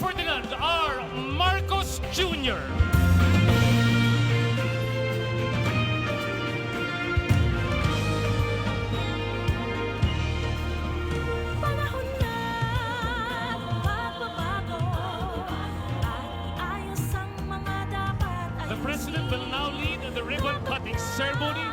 Ferdinand R. Marcos Jr. Panahon na magbabago at iayos ang mga dapat The President will now lead the ribbon-cutting ceremony,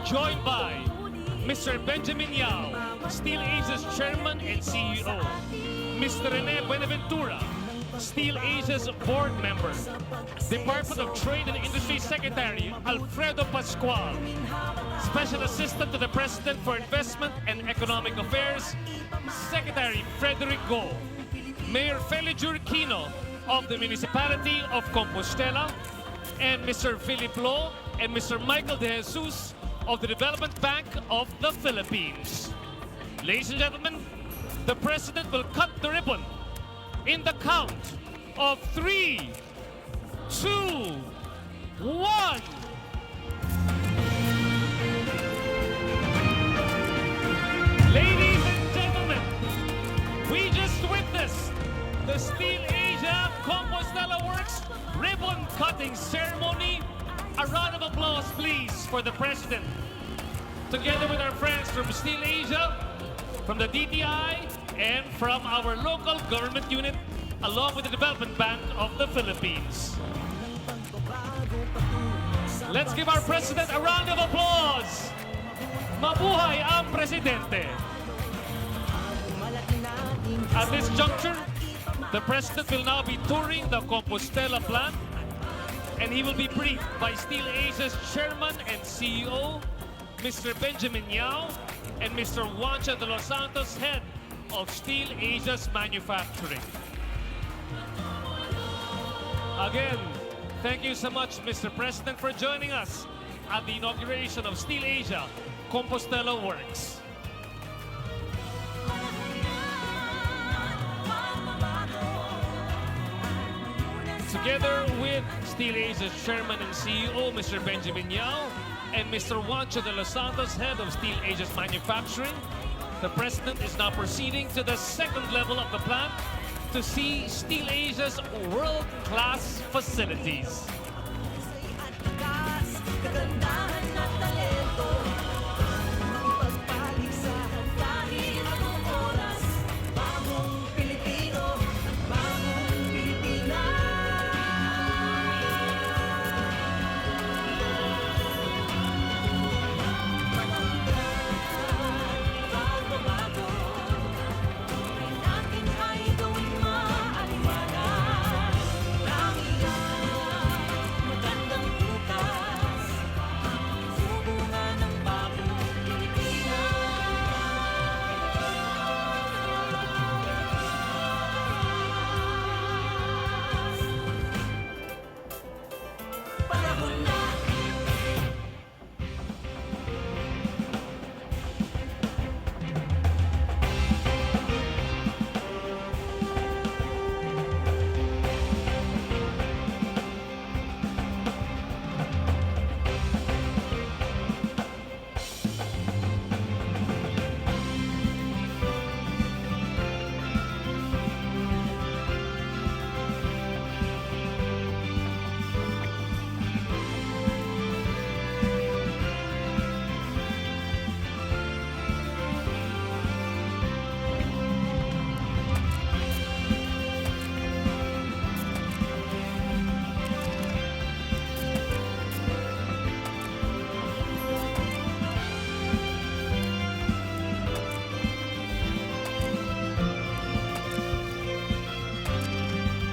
joined by Mr. Benjamin Yao, Steel Asia's Chairman and CEO, Mr. Rene Buenaventura, Steel Asia's Board Member, Department of Trade and Industry Secretary Alfredo Pascual, Special Assistant to the President for Investment and Economic Affairs, Secretary Frederick Go, Mayor Felidur Quino of the Municipality of Compostela, and Mr. Philip Lo and Mr. Michael De Jesus of the Development Bank of the Philippines. Ladies and gentlemen, the President will cut the ribbon in the count of 3, 2, 1. Ladies and gentlemen, we just witnessed the Steel Asia Compostela Works ribbon-cutting ceremony. A round of applause, please, for the President. Together with our friends from Steel Asia, from the DTI, and from our local government unit, along with the Development Bank of the Philippines. Let's give our President a round of applause. Mabuhay ang Presidente. At this juncture, the President will now be touring the Compostela plant, and he will be briefed by Steel Asia's Chairman and CEO, Mr. Benjamin Yao, and Mr. Juancho de los Santos, head of Steel Asia's manufacturing. Again, thank you so much, Mr. President, for joining us at the inauguration of Steel Asia Compostela Works. Together with Steel Asia's Chairman and CEO, Mr. Benjamin Yao, and Mr. Juancho de los Santos, head of Steel Asia's manufacturing, the President is now proceeding to the second level of the plant to see Steel Asia's world-class facilities.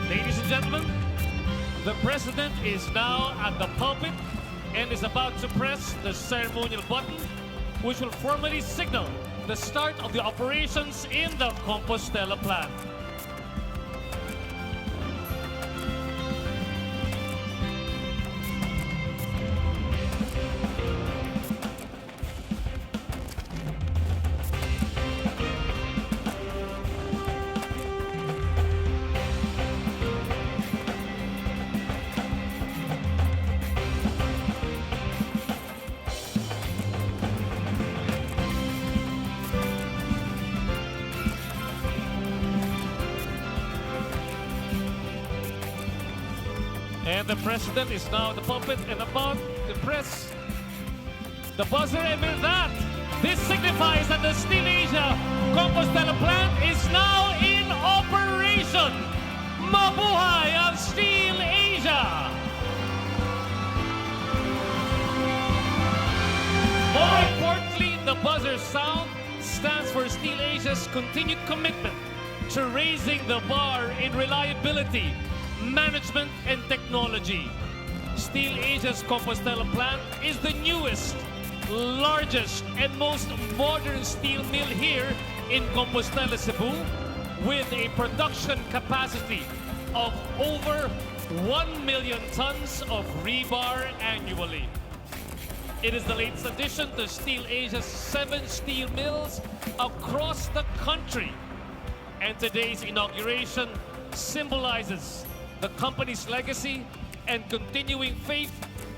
Ladies and gentlemen, the President is now at the pulpit and is about to press the ceremonial button, which will formally signal the start of the operations in the Compostela plant. And the president is now the puppet and about to press the buzzer. And with that, this signifies that the Steel Asia Compostela plant is now in operation. Mabuhay ang Steel Asia! More importantly, the buzzer sound stands for Steel Asia's continued commitment to raising the bar in reliability, management, and technology. Steel Asia's Compostela plant is the newest, largest, and most modern steel mill here in Compostela, Cebu, with a production capacity of over 1 million tons of rebar annually. It is the latest addition to Steel Asia's 7 steel mills across the country. And today's inauguration symbolizes the company's legacy and continuing faith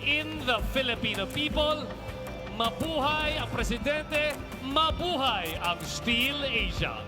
in the Filipino people. Mabuhay ang Presidente, mabuhay ang Steel Asia.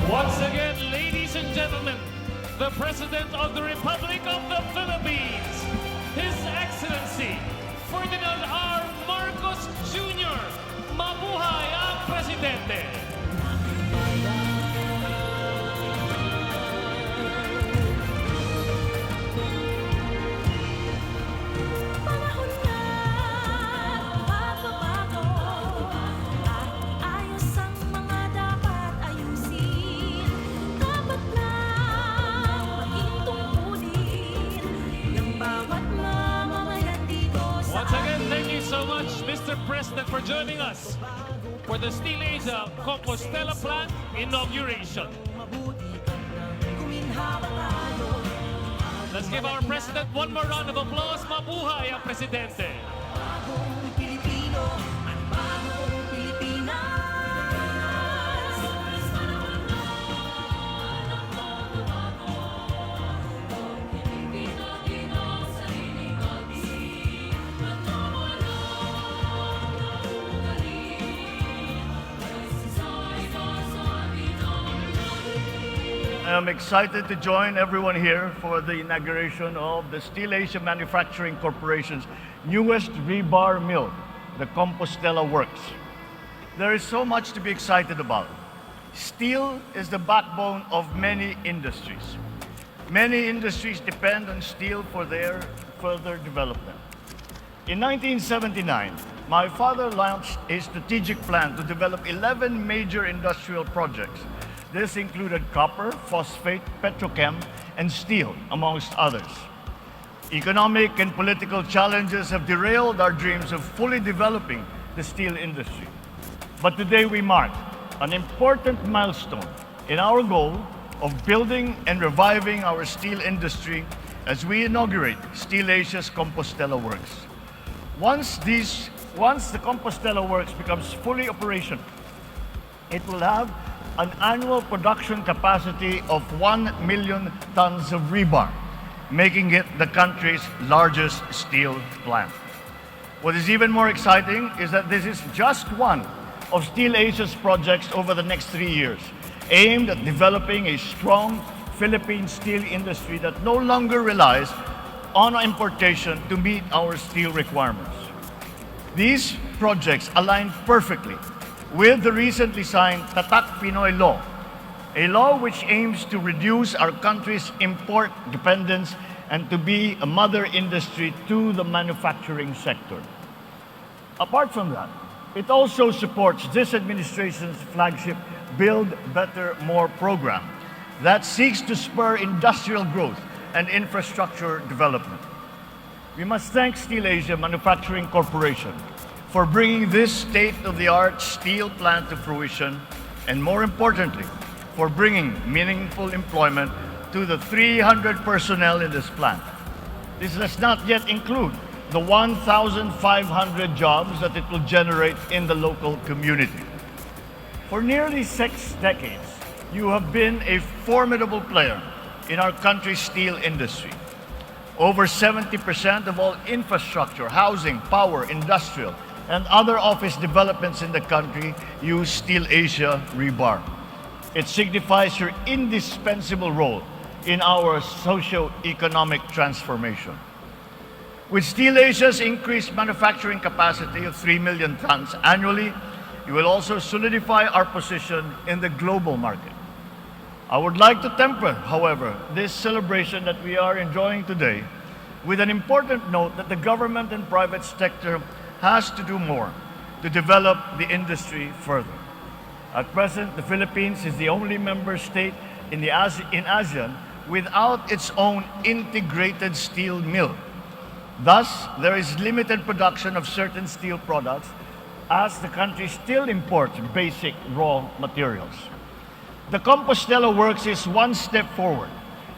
Once again, ladies and gentlemen, the President of the Republic of the Philippines, His Excellency Ferdinand R. Marcos Jr. Mabuhay ang Presidente! Panahon na magbabago at ayos ang mga dapat ayusin. Dapat lang maging tungkulin ng bawat mamamayan dito sa Once again, thank you so much, Mr. President, for joining us for the Steel Asia Compostela plant inauguration. Let's give our President one more round of applause. Mabuhay ang Presidente! bagong Pilipino at bagong Pilipinas. Panahon na magbabago ang Pilipino dito sa sariling atin. At mawalan ng ugali ay sisay ka sa amin ang lahat. I'm excited to join everyone here for the inauguration of the Steel Asia Manufacturing Corporation's newest rebar mill, the Compostela Works. There is so much to be excited about. Steel is the backbone of many industries. Many industries depend on steel for their further development. In 1979, my father launched a strategic plan to develop 11 major industrial projects. This included copper, phosphate, petrochem, and steel, amongst others. Economic and political challenges have derailed our dreams of fully developing the steel industry. But today we mark an important milestone in our goal of building and reviving our steel industry as we inaugurate Steel Asia's Compostela Works. Once the Compostela Works becomes fully operational, it will have an annual production capacity of 1 million tons of rebar, making it the country's largest steel plant. What is even more exciting is that this is just one of Steel Asia's projects over the next 3 years, aimed at developing a strong Philippine steel industry that no longer relies on importation to meet our steel requirements. These projects align perfectly with the recently signed Tatak Pinoy Law, a law which aims to reduce our country's import dependence and to be a mother industry to the manufacturing sector. Apart from that, it also supports this administration's flagship Build Better More program that seeks to spur industrial growth and infrastructure development. We must thank Steel Asia Manufacturing Corporation for bringing this state-of-the-art steel plant to fruition, and more importantly, for bringing meaningful employment to the 300 personnel in this plant. This does not yet include the 1,500 jobs that it will generate in the local community. For nearly 6 decades, you have been a formidable player in our country's steel industry. Over 70% of all infrastructure, housing, power, industrial, and other office developments in the country use Steel Asia rebar. It signifies your indispensable role in our socio-economic transformation. With Steel Asia's increased manufacturing capacity of 3 million tons annually, you will also solidify our position in the global market. I would like to temper, however, this celebration that we are enjoying today with an important note that the government and private sector has to do more to develop the industry further. At present, the Philippines is the only member state in ASEAN without its own integrated steel mill. Thus, there is limited production of certain steel products as the country still imports basic raw materials. The Compostela Works is one step forward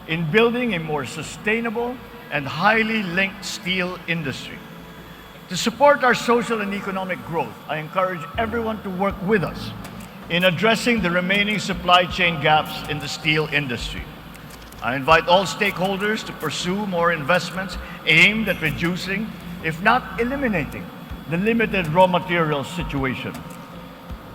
in building a more sustainable and highly linked steel industry. To support our social and economic growth, I encourage everyone to work with us in addressing the remaining supply chain gaps in the steel industry. I invite all stakeholders to pursue more investments aimed at reducing, if not eliminating, the limited raw materials situation.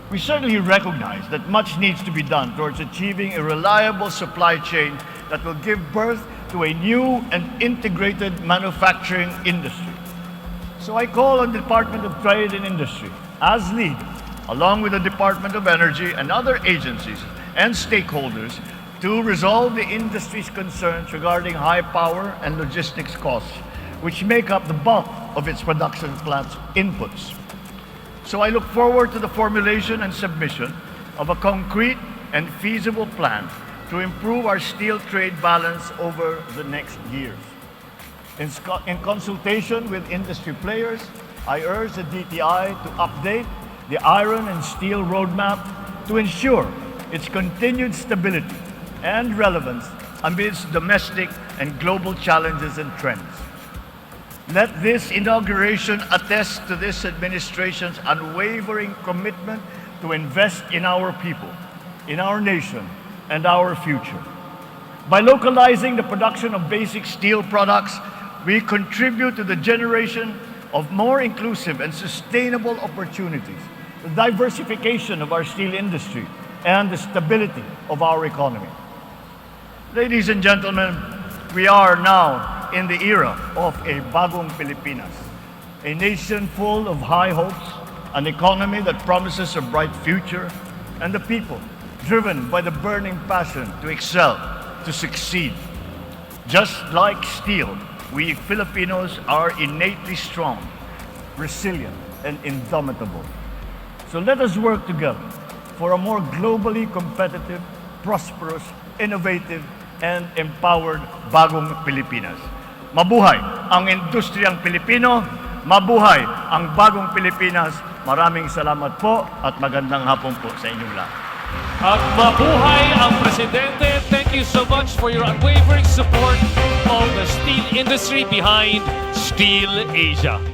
We certainly recognize that much needs to be done towards achieving a reliable supply chain that will give birth to a new and integrated manufacturing industry. So I call on the Department of Trade and Industry, as lead, along with the Department of Energy and other agencies and stakeholders, to resolve the industry's concerns regarding high power and logistics costs, which make up the bulk of its production plant's inputs. So I look forward to the formulation and submission of a concrete and feasible plan to improve our steel trade balance over the next years. In consultation with industry players, I urge the DTI to update the iron and steel roadmap to ensure its continued stability and relevance amidst domestic and global challenges and trends. Let this inauguration attest to this administration's unwavering commitment to invest in our people, in our nation, and our future. By localizing the production of basic steel products, we contribute to the generation of more inclusive and sustainable opportunities, the diversification of our steel industry, and the stability of our economy. Ladies and gentlemen, we are now in the era of a bagong Pilipinas, a nation full of high hopes, an economy that promises a bright future, and the people driven by the burning passion to excel, to succeed. Just like steel, we Filipinos are innately strong, resilient, and indomitable. So let us work together for a more globally competitive, prosperous, innovative, and empowered bagong Pilipinas. Mabuhay ang industriyang Pilipino, mabuhay ang bagong Pilipinas. Maraming salamat po at magandang hapon po sa inyong lahat. At mabuhay ang Presidente. Thank you so much for your unwavering support of the steel industry behind Steel Asia.